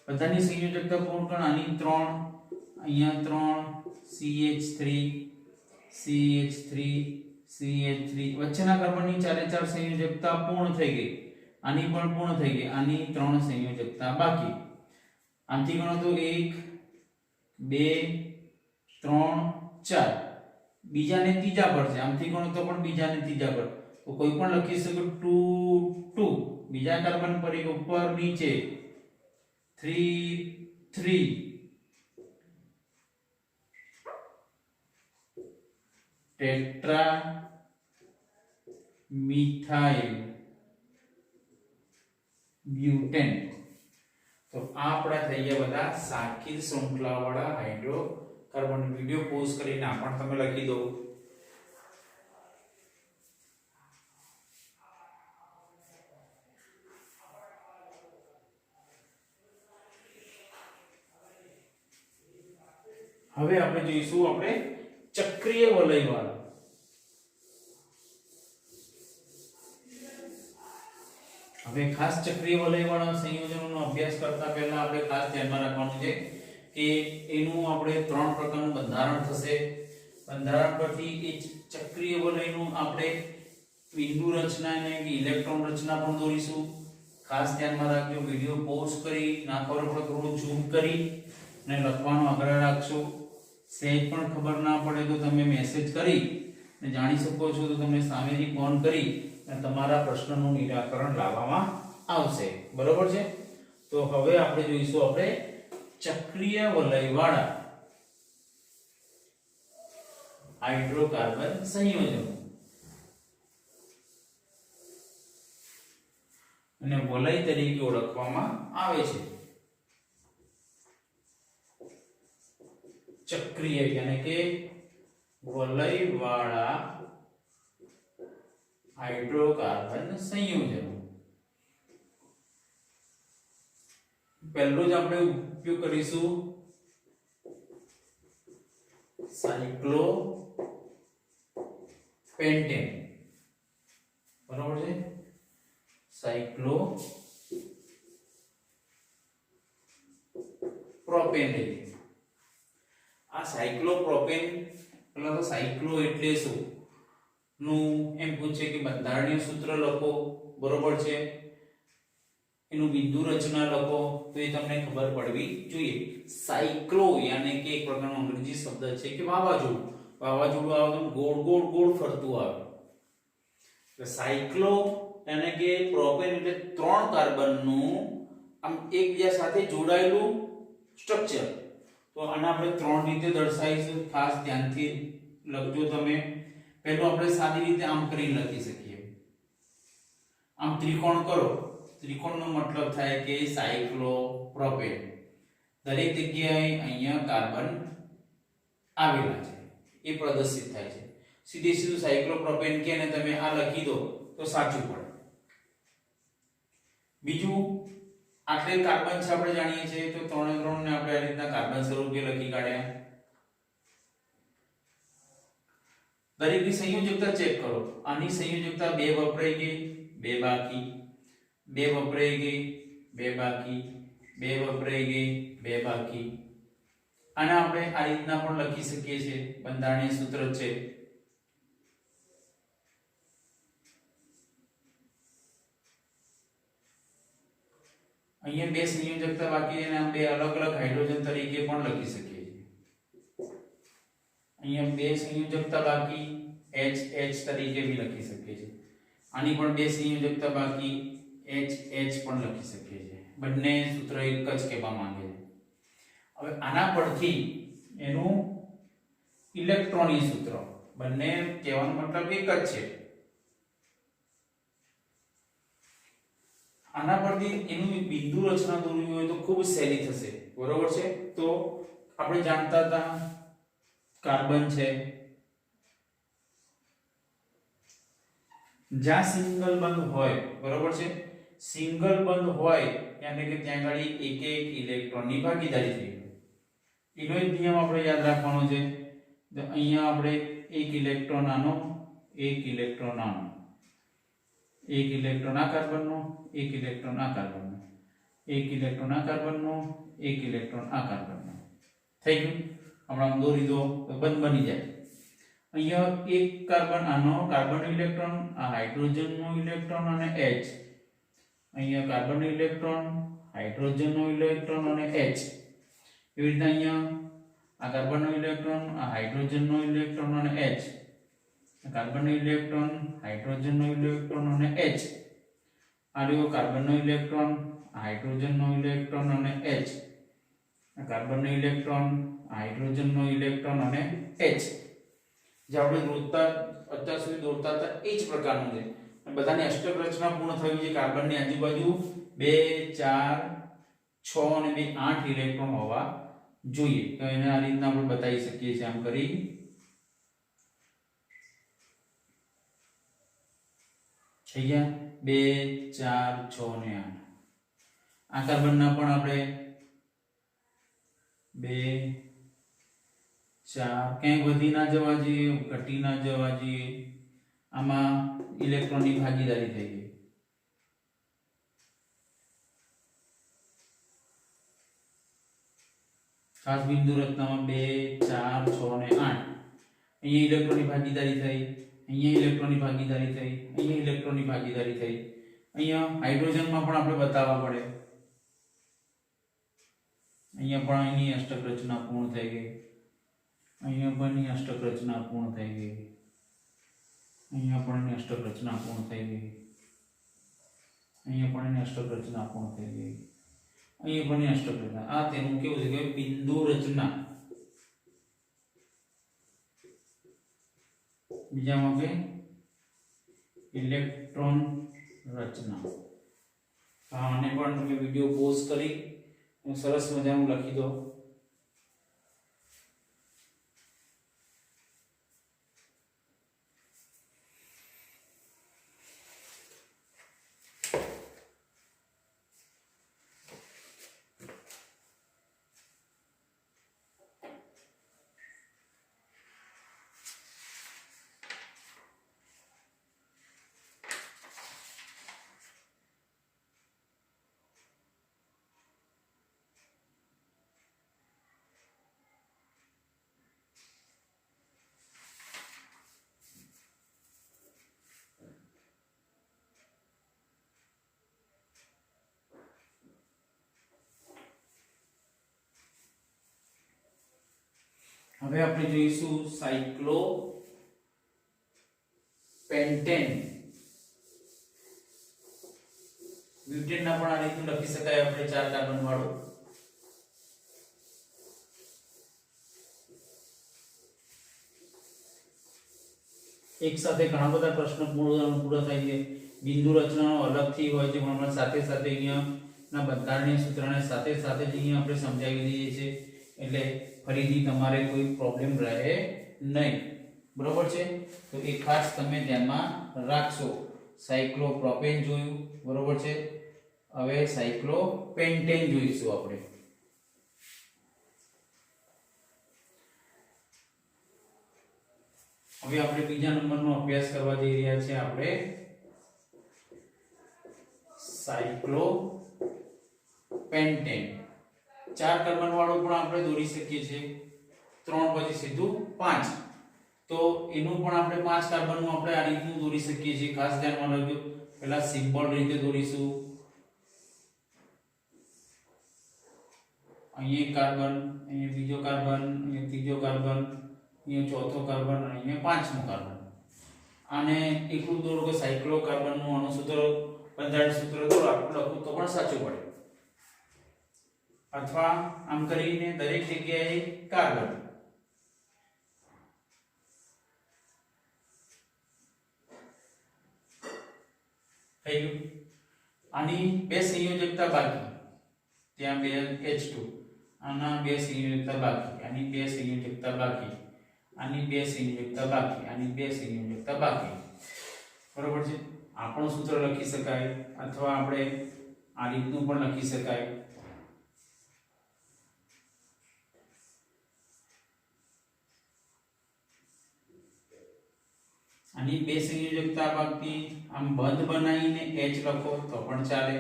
Speaker 1: બધાની સંયોજકતા પૂર્ણ કરો આની 3 અહીંયા 3 CH3 CH3 વચ્ચેના કાર્બનની 4 4 સંયોજકતા પૂર્ણ થઈ ગઈ આની પણ પૂર્ણ થઈ ગઈ આની 3 સંયોજકતા બાકી આમથી ગણો તો 1 2 3 4 બીજાને ત્રીજા પર છે આમથી ગણો તો પણ બીજાને ત્રીજા પર તો કોઈ પણ લખી શકો 2 2 બીજા કાર્બન પર એક ઉપર નીચે 3 3 ટેટ્રા મિથાઇલ બ્યુટેન તો આ આપણા થઈ ગયા બધા સાખી શૃંખલા વાળા હાઇડ્રોકાર્બન વિડિયો પોઝ કરીને આ પણ તમે લખી દો હવે આપણે જોઈશું આપણે ચક્રીય વલયવાળા. હવે ખાસ ચક્રીય વલયવાળા સંયોજનોનો અભ્યાસ કરતા પહેલા આપણે ખાસ ધ્યાનમાં રાખવાનું છે કે એનું આપણે 3 પ્રકારનું બંધારણ થશે. બંધારણ પરથી એ ચક્રીય વલયનું આપણે બિંદુ રચના અને ઇલેક્ટ્રોન રચના પણ દોરીશું. ખાસ ધ્યાનમાં રાખજો, વિડિયો પોઝ કરી ના ખબર પડે થોડું ઝૂમ કરી અને લખવાનો આગ્રહ રાખજો. સહેજ પણ ખબર ના પડે તો તમે મેસેજ કરી અને જાણી શકો છો તો તમને સામેથી ફોન કરી અને તમારા પ્રશ્નનું નિરાકરણ લાવવામાં આવશે. બરોબર છે? તો હવે આપણે જોઈશું આપણે ચક્રીય વલયવાળા હાઇડ્રોકાર્બન સંયોજનો. અને વલય તરીકે ઓળખવામાં આવે છે. ચક્રીય એટલે કે વલયવાળા હાઇડ્રોકાર્બન સંયોજનો. પહેલું જ આપણે ઉપયોગ કરીશું સાયક્લોપેન્ટેન. બરાબર છે? સાયક્લોપ્રોપેન. આ સાયક્લોપ્રોપેન એટલે તો સાયક્લો એટલે શું નું એમ પૂછે કે બંધારણીય સૂત્ર લખો. બરોબર છે? એનું બિંદુ રચના લખો તો એ તમને ખબર પડવી જોઈએ. સાયક્લો યાની કે એક પ્રકારનો અંગ્રેજી શબ્દ છે કે વાવાઝોડું. વાવાઝોડું આવે તો ગોળ ગોળ ગોળ ફરતું આવે. તો સાયક્લો એટલે કે પ્રોપેન એટલે 3 કાર્બનનું આમ એકબીજા સાથે જોડાયેલું સ્ટ્રક્ચર. તો આને આપણે 3 રીતે દર્શાવીશું. ખાસ ધ્યાનથી લખજો તમે. પહેલું આપણે સાદી રીતે આમ કરીને લખી શકીએ. આમ ત્રિકોણ કરો. ત્રિકોણનો મતલબ થાય કે સાયક્લોપ્રોપેન. દરેક જગ્યાએ અહીંયા કાર્બન આવેલા છે એ પ્રદર્શિત થાય છે. સીધે સીધું સાયક્લોપ્રોપેન કે ને તમે આ લખી દો તો સાચું પડે. બીજું આટલે કાર્બન છે આપણે જાણીએ છીએ તો 3 ને 3 ને આપણે આ રીતના કાર્બન સ્વરૂપે લખી કાઢ્યા. દરેકની સંયોજકતા ચેક કરો. આની સંયોજકતા 2 વપરાઈ ગઈ, 2 બાકી, 2 વપરાઈ ગઈ, 2 બાકી, 2 વપરાઈ ગઈ, 2 બાકી. આને આપણે આ રીતના પણ લખી શકીએ છીએ. બંધારણીય સૂત્ર છે અહીંયા 2 સંયોજકતા બાકી છે અને આ 2 અલગ અલગ હાઇડ્રોજન તરીકે પણ લખી શકીએ છીએ. અહીંયા 2 સંયોજકતા બાકી H H તરીકે भी લખી શકીએ છીએ. આની પણ 2 સંયોજકતા બાકી H H પણ લખી શકીએ છીએ. બંને સૂત્ર એક જ કહેવા માંગે છે. હવે આના પરથી એનું ઇલેક્ટ્રોનીય સૂત્ર બંને કહેવાનો મતલબ એક જ છે. આના પરથી એનું બિંદુ રચના દોરવી હોય તો ખૂબ સહેલી થશે. બરોબર છે? તો આપણે જાણતા હતા કાર્બન છે, જ્યાં સિંગલ બંધ હોય. બરોબર છે? સિંગલ બંધ હોય એટલે કે ત્યાં આગળ એક એક ઇલેક્ટ્રોનની ભાગીદારી થઈ. એનો જ નિયમ આપણે યાદ રાખવાનો છે. તો અહીંયા આપણે એક ઇલેક્ટ્રોન આનો, એક ઇલેક્ટ્રોન આનો, એક ઇલેક્ટ્રોન આ કાર્બનનો, એક ઇલેક્ટ્રોન આ કાર્બનનો, એક ઇલેક્ટ્રોન આ કાર્બનનો, એક ઇલેક્ટ્રોન આ કાર્બનનો. થઈ ગયું? હમણાં દોરી દો તો બંધ બની જાય. અહીંયા એક કાર્બન આનો કાર્બનનો ઇલેક્ટ્રોન, આ હાઇડ્રોજનનો ઇલેક્ટ્રોન અને H. અહીંયા કાર્બનનો ઇલેક્ટ્રોન, હાઇડ્રોજનનો ઇલેક્ટ્રોન અને H. એવી રીતે અહીંયા આ કાર્બનનો ઇલેક્ટ્રોન, આ હાઇડ્રોજનનો ઇલેક્ટ્રોન અને H. કાર્બનનો ઇલેક્ટ્રોન, હાઇડ્રોજનનો ઇલેક્ટ્રોન અને H. આ રહ્યો કાર્બનનો ઇલેક્ટ્રોન, હાઇડ્રોજનનો ઇલેક્ટ્રોન અને H. આ કાર્બનનો ઇલેક્ટ્રોન, હાઇડ્રોજનનો ઇલેક્ટ્રોન અને H. જે આપણે દોરતા અત્યાર સુધી દોરતા હતા એ જ પ્રકારનું છે. બધાની અષ્ટક રચના પૂર્ણ થઈ છે. કાર્બનની આજુબાજુ 2 4 6 અને 2 8 ઇલેક્ટ્રોન હોવા જોઈએ. તો એને આ રીતના આપણે બતાવી શકીએ છીએ. આમ કરી થઈ ગયા 2 4 6 અને 8. આ કાર્બનના પણ આપણે 2 4 ક્યાંય વધી ના જવા જોઈએ, ઘટી ના જવા જોઈએ. આમાં ઇલેક્ટ્રોનની ભાગીદારી થઈ ગઈ. ખાસ બિંદુ રચનામાં 2 4 6 ને 8 અહીંયા ઇલેક્ટ્રોનની ભાગીદારી થઈ, અહીંયા ઇલેક્ટ્રોનની ભાગીદારી થઈ, અહીંયા ઇલેક્ટ્રોનની ભાગીદારી થઈ. અહીંયા હાઇડ્રોજનમાં પણ આપણે બતાવવા પડે. અહીંયા પણ અહીંની અષ્ટક રચના પૂર્ણ થઈ ગઈ. અહીંયા પણ એની અષ્ટક રચના પૂર્ણ થઈ ગઈ. અહીંયા પણ એની અષ્ટક રચના પૂર્ણ થઈ ગઈ. અહીંયા પણ એની અષ્ટક રચના પૂર્ણ થઈ ગઈ. અહીંયા પણ એની અષ્ટક રચના. આ તેનું કેવું છે કે બિંદુ રચના. બીજામાં કે ઇલેક્ટ્રોન રચના. આને પણ તમે વિડિયો પોઝ કરી સરસ મજાનું લખી દો. હવે આપણે જોઈશું સાયક્લોપેન્ટેન. બ્યુટેનના પણ આ રીતનું લખી શકાય આપણે 4 કાર્બન વાળો. એક સાથે ઘણા બધા પ્રશ્નો પૂરા થાય છે. બિંદુ રચનાનો અલગથી હોય છે પણ સાથે સાથે અહીંયાના બંધારણીય સૂત્રને સાથે સાથે જ અહીંયા આપણે સમજાવી દઈએ છીએ એટલે ફરીથી તમારે કોઈ પ્રોબ્લેમ રહે નહીં. બરોબર છે? તો એ ખાસ તમે ધ્યાનમાં રાખશો. સાયક્લોપ્રોપેન જોયું, બરોબર છે. હવે સાયક્લોપેન્ટેન જોઈશું આપણે. હવે આપણે બીજા નંબરનો અભ્યાસ કરવા જઈ રહ્યા છીએ. આપણે સાયક્લોપેન્ટેન 4 કાર્બન વાળો પણ આપણે દોરી શકીએ છીએ. 3 પછી સીધું 5. તો એનું પણ આપણે 5 કાર્બનનું આપણે આ રીતનું દોરી શકીએ છીએ. ખાસ ધ્યાનમાં રાખજો. પહેલા સિમ્બોલ રીતે દોરીશું. અહીં એક કાર્બન, અહીં બીજો કાર્બન, અહીં ત્રીજો કાર્બન, અહીં ચોથો કાર્બન અને અહીં પાંચમો કાર્બન. આને એકલું દોરો કે સાયક્લોકાર્બનનું અણુસૂત્ર બંધારણ સૂત્ર દોરો આપણે લખું તો પણ સાચું પડે. અથવા આમ કરીને દરેક જગ્યાએ કાર્બન. થઈ ગયું. આની બે સંયોજકતા બાકી. ત્યાં બે H2. આના બે સંયોજકતા બાકી. આની બે સંયોજકતા બાકી. આની બે સંયોજકતા બાકી. આની બે સંયોજકતા બાકી. બરોબર છે? આપણું સૂત્ર લખી શકાય અથવા આપણે આ રીતનું પણ લખી શકાય. આની બે સંયોજકતા બાકી. આમ બંધ બનાવીને H લખો તો પણ ચાલે.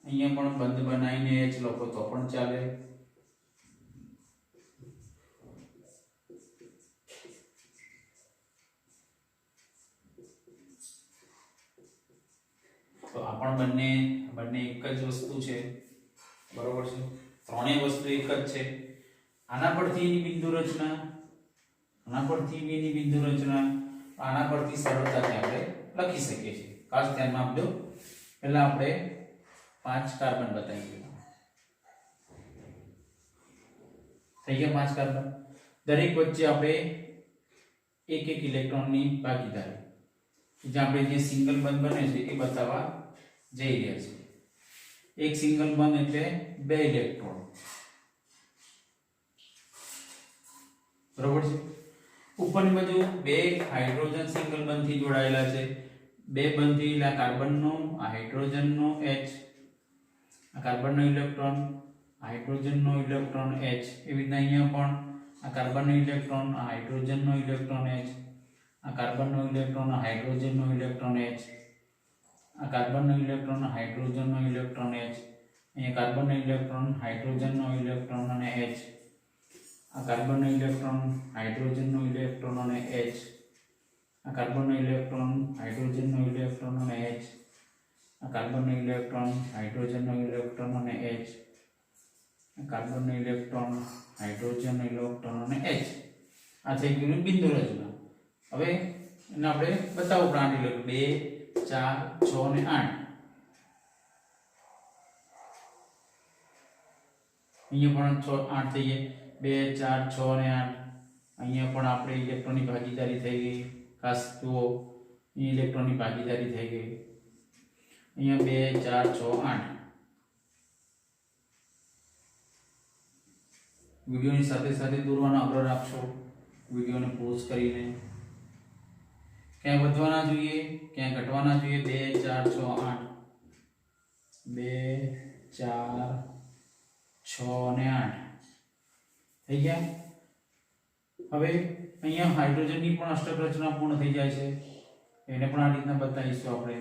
Speaker 1: અહીંયા પણ બંધ બનાવીને H લખો તો પણ ચાલે. તો આ પણ બંને એક જ વસ્તુ છે. બરોબર છે? ત્રણેય વસ્તુ એક જ છે. આના પરથી એની બિંદુ રચના, આના પરથી એની બિંદુ રચના, આના પરથી સરળતાથી આપણે લખી શકીએ છીએ. ખાસ ધ્યાનમાં આપજો. પહેલા આપણે 5 કાર્બન બતાવી દઈએ. થઈ ગયા 5 કાર્બન. દરેક વચ્ચે આપણે એક એક ઇલેક્ટ્રોનની ભાગીદારી, જે આપણે જે સિંગલ બંધ બને છે એ બતાવવા જઈ રહ્યા છે. એક સિંગલ બંધ એટલે 2 ઇલેક્ટ્રોન. બરોબર છે? ઉપરની બાજુ 2 હાઇડ્રોજન સિંગલ બંધથી જોડાયેલા છે. 2 બંધથી એટલે કાર્બનનો, આ હાઇડ્રોજનનો H, આ કાર્બનનો ઇલેક્ટ્રોન, હાઇડ્રોજનનો ઇલેક્ટ્રોન H. એવી રીતના અહીંયા પણ આ કાર્બનનો ઇલેક્ટ્રોન, આ હાઇડ્રોજનનો ઇલેક્ટ્રોન H, આ કાર્બનનો ઇલેક્ટ્રોન, આ હાઇડ્રોજનનો ઇલેક્ટ્રોન H, આ કાર્બનનો ઇલેક્ટ્રોન, હાઇડ્રોજનનો ઇલેક્ટ્રોન H, અહીંયા કાર્બનનો ઇલેક્ટ્રોન, હાઇડ્રોજનનો ઇલેક્ટ્રોન અને H, આ કાર્બનનો ઇલેક્ટ્રોન, હાઇડ્રોજનનો ઇલેક્ટ્રોન અને H, આ કાર્બનનો ઇલેક્ટ્રોન, હાઇડ્રોજનનો ઇલેક્ટ્રોન અને H, આ કાર્બનનો ઇલેક્ટ્રોન, હાઇડ્રોજનનો ઇલેક્ટ્રોન અને H, આ કાર્બનનો ઇલેક્ટ્રોન, હાઇડ્રોજનનો ઇલેક્ટ્રોન અને H. આ થઈ ગયું બિંદુ રચના. હવે એને આપણે બતાવો પ્રાંત એટલે 2 4 6 અને 8. અહીંયા પણ 6 8 થઈ ગયા, 2 4 6 અને 8. અહીંયા પણ આપણે ઇલેક્ટ્રોનની ભાગીદારી થઈ ગઈ. ખાસ જુઓ, ઇલેક્ટ્રોનની ભાગીદારી થઈ ગઈ. અહીંયા 2 4 6 8. વિડિયોની સાથે સાથે દોરવાનો આગ્રહ રાખશો. વિડિયોને પોઝ કરીને ક્યાં વધવાના જોઈએ, ક્યાં ઘટવાના જોઈએ. 2 4 6 8, 2 4 6 અને 8 થઈ ગયા. હવે અહીંયા હાઇડ્રોજનની પણ અષ્ટક રચના પૂર્ણ થઈ જાય છે. એને પણ આ રીતના બતાવીશું આપણે.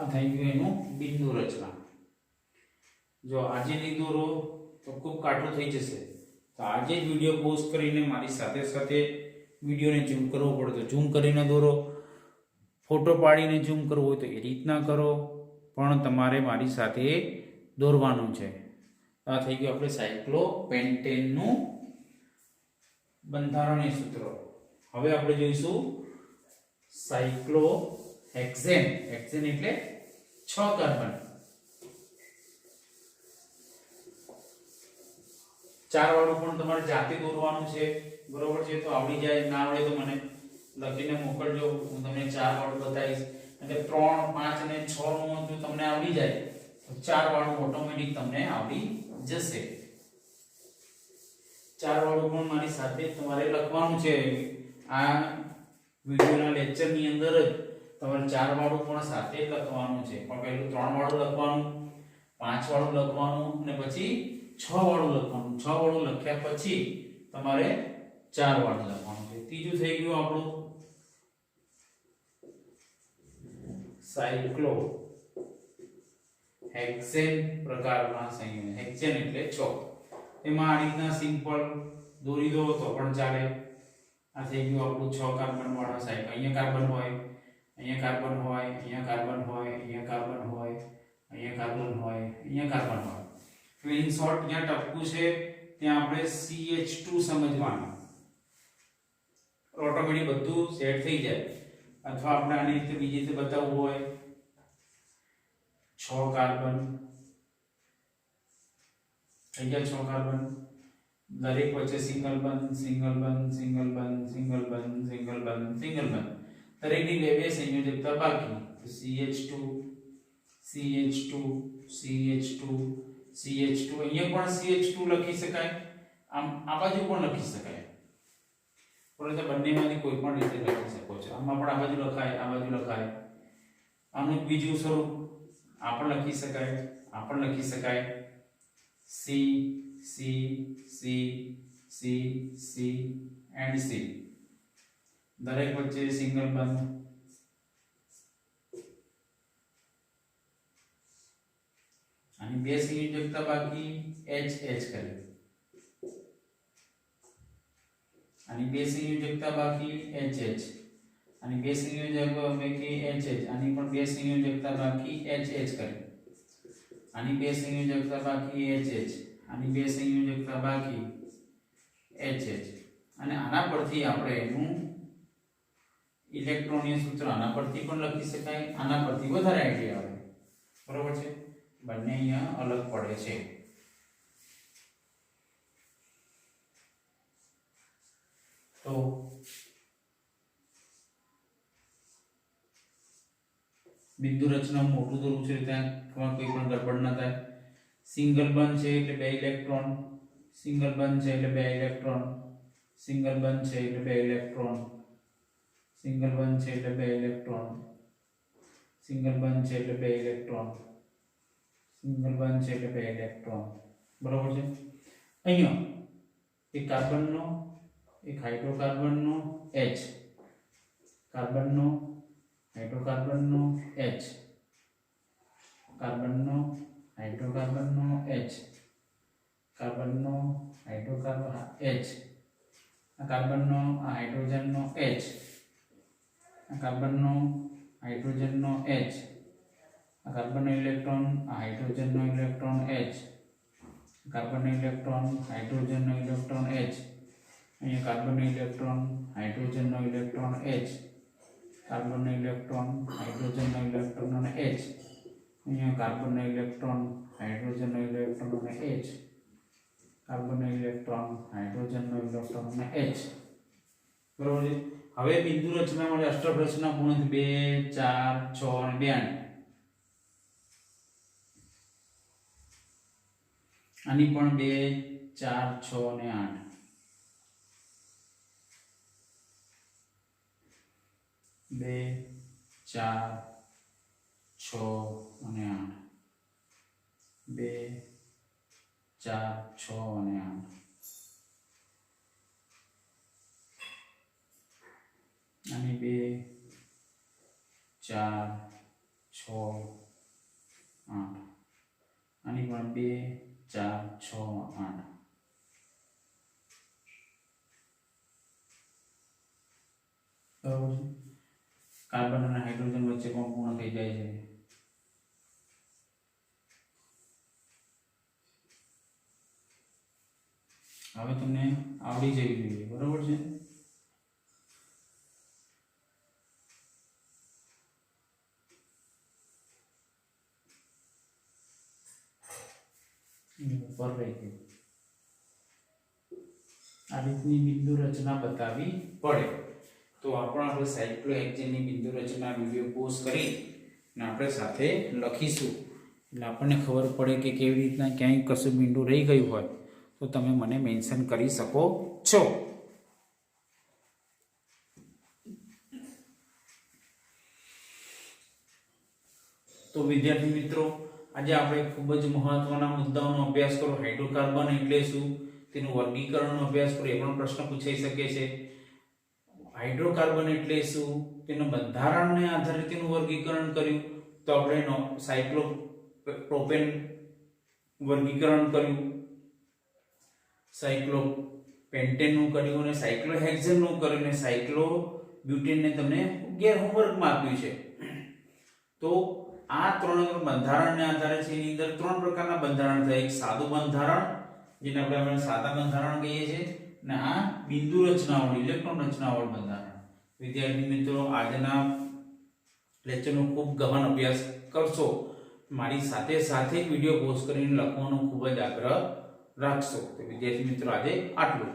Speaker 1: આ થઈ ગયું એનું બિંદુ રચના. જો આજે નહીં દોરો તો ખૂબ કાઠું થઈ જશે. તો આજે જ વિડીયો પોઝ કરીને મારી સાથે સાથે વિડીયોને ઝૂમ કરવો પડે તો ઝૂમ કરીને દોરો, ફોટો પાડીને ઝૂમ કરવો હોય તો એ રીતના કરો, પણ તમારે મારી સાથે દોરવાનું છે. આ થઈ ગયું આપણે સાયક્લોપેન્ટેનનું બંધારણીય સૂત્ર. હવે આપણે જોઈશું સાયક્લોહેક્સેન. હેક્સેન એટલે 6 કાર્બન. 4 વાળું પણ તમારે જાતે દોરવાનું છે, બરોબર છે? તો આવડી જાય, ના આવડે તો મને લખીને મોકલજો, હું તમને 4 વાળું બતાવીશ. એટલે 3 5 અને 6 નું જો તમને આવડી જાય તો 4 વાળું ઓટોમેટિક તમને આવડી જશે. 4 વાળું પણ મારી સાથે તમારે લખવાનું છે. આ વિડિયોના લેક્ચરની અંદર જ તમારે 4 વાળું પણ સાથે લખવાનું છે. પણ પહેલું 3 વાળું લખવાનું, 5 વાળું લખવાનું અને પછી 6 વાળું લખવાનું. 6 વાળું લખ્યા પછી તમારે 4 વાળું લખવાનું છે. ત્રીજું થઈ ગયું આપણું સાયક્લો હેક્સેન પ્રકારના સંયોજન. હેક્સેન એટલે 6. એમાં આ રીતના સિમ્પલ દોરી દો તો પણ ચાલે. આ થઈ ગયું આપણું 6 કાર્બન વાળા સાયકલ. અહીંયા કાર્બન હોય, અહીંયા કાર્બન હોય, અહીંયા કાર્બન હોય, અહીંયા કાર્બન હોય, અહીંયા કાર્બન હોય, અહીંયા કાર્બન હોય. ઇન શોર્ટ જ્યાં ટપકું છે ત્યાં આપણે CH2 સમજવાનું. ઓટોમેટિક બધું સેટ થઈ જાય. અથવા આપણે આની રીતે બીજી રીતે બતાવવું હોય 6 કાર્બન થઈ ગયા. 6 કાર્બન દરેક વચ્ચે સિંગલ બંધ, સિંગલ બંધ, સિંગલ બંધ, સિંગલ બંધ, સિંગલ બંધ, સિંગલ બંધ. દરેકની બે સંયોજકતા બાકી. CH2 CH2 CH2 CH2. અહીંયા પણ CH2 લખી શકાય, આમ આ બાજુ પણ લખી શકાય, પરંતુ બંનેમાંથી કોઈ પણ રીતે લખી શકો છો. આમાં પણ આ બાજુ લખાય, આ બાજુ લખાય. આનું બીજું સ્વરૂપ આ પણ લખી શકાય, આ પણ લખી શકાય. C C C C C and C. દરેક વચ્ચે સિંગલ બંધ. અને બે સંયોજકતા બાકી H H કરી. અને બે સંયોજકતા બાકી H H. અને બે સંયોજક બાકી H H. અને પણ બે સંયોજકતા બાકી H H કરી. અને બે સંયોજકતા બાકી H H. અને બે સંયોજકતા બાકી H H. અને આના પરથી આપણે એનું ઇલેક્ટ્રોનીય સૂત્ર આના પરથી પણ લખી શકાય, આના પરથી વધારે આઈડિયા આવે, બરોબર છે? બંને અહીંયા અલગ પડે છે. તો બિંદુ રચના મોટું દોરવું છે ત્યાં કોઈ પણ ગડબડ ના થાય. સિંગલ બંધ છે એટલે 2 ઇલેક્ટ્રોન, સિંગલ બંધ છે એટલે 2 ઇલેક્ટ્રોન, સિંગલ બંધ છે એટલે 2 ઇલેક્ટ્રોન, સિંગલ બંધ છે એટલે 2 ઇલેક્ટ્રોન, સિંગલ બંધ છે એટલે 2 ઇલેક્ટ્રોન, સિંગલ બંધ છે એટલે 2 ઇલેક્ટ્રોન. બરોબર છે. અહીંયા એક કાર્બનનો, એક હાઇડ્રોકાર્બનનો H, કાર્બનનો, હાઇડ્રોકાર્બનનો H, કાર્બનનો, હાઇડ્રોકાર્બનનો H, કાર્બનનો, હાઇડ્રોકાર્બન H, આ કાર્બનનો, આ હાઇડ્રોજનનો H, આ કાર્બનનો, હાઇડ્રોજનનો H, આ કાર્બનનો ઇલેક્ટ્રોન, આ હાઇડ્રોજનનો ઇલેક્ટ્રોન H, કાર્બનનો ઇલેક્ટ્રોન, હાઇડ્રોજનનો ઇલેક્ટ્રોન H, અહીંયા કાર્બનનો ઇલેક્ટ્રોન, હાઇડ્રોજનનો ઇલેક્ટ્રોન H, કાર્બનનો ઇલેક્ટ્રોન, હાઇડ્રોજનનો ઇલેક્ટ્રોન અને H, અહીંયા કાર્બનનો ઇલેક્ટ્રોન, હાઇડ્રોજનનો ઇલેક્ટ્રોન અને H, કાર્બનનો ઇલેક્ટ્રોન, હાઇડ્રોજનનો ઇલેક્ટ્રોન અને H. બરોબર છે. હવે બિંદુ રચના માટે અષ્ટક રચના પૂર્ણ થઈ 2 4 6 અને 2 8. આની પણ 2 4 6 અને 8. 2 4 6 અને 8, 2 4 6 અને 8. આની 2 4 6 8. આની પણ 2 4 6 8. બરાબર છે. કાર્બન અને હાઇડ્રોજન વચ્ચે પણ પૂર્ણ થઈ જાય છે. હવે તમને આવડી જવી જોઈએ. બરાબર છે. ઉપર રહી ગયું. આ રીતની બિંદુ રચના બતાવી પડે તો આપણે સાયક્લોહેક્સેનની બિંદુ રચના વિડિયો પોઝ કરી અને આપણે સાથે લખીશું એટલે આપણને ખબર પડે કે કેવી રીતના ક્યાંય કશું બિંદુ રહી ગયું હોય તો તમે મને મેન્શન કરી શકો છો. તો વિદ્યાર્થી મિત્રો, આજે આપણે ખૂબ જ મહત્વના મુદ્દાઓનો અભ્યાસ કરો. હાઇડ્રોકાર્બન એટલે શું, તેનું વર્ગીકરણનો અભ્યાસ કરો, એ પણ પ્રશ્ન પૂછાઈ શકે છે. હાઇડ્રોકાર્બન એટલે શું, તેનું બંધારણને આધારે તેનું વર્ગીકરણ કર્યું તો આપણે સાયક્લોપ્રોપેન વર્ગીકરણ કર્યું, સાયક્લોપેન્ટેનનું કર્યું અને સાયક્લોહેક્સેનનું કર્યું અને સાયક્લોબ્યુટેનને તમને હોમવર્કમાં આપ્યું છે. તો આ ત્રણ બંધારણને આધારે છે. એની અંદર ત્રણ પ્રકારના બંધારણ થાય. એક સાદું બંધારણ, જેને આપણે સાદા બંધારણ કહીએ છીએ, અને આ બિંદુ રચનાવાળું, ઇલેક્ટ્રોન રચનાવાળું બંધારણ. વિદ્યાર્થી મિત્રો, આજના લેક્ચરનો ખૂબ ગહન અભ્યાસ કરશો. મારી સાથે સાથે વિડીયો પોસ્ટ કરીને લખવાનો ખૂબ જ આગ્રહ રાખશો. તો વિદ્યાર્થી મિત્રો, આજે આટલું.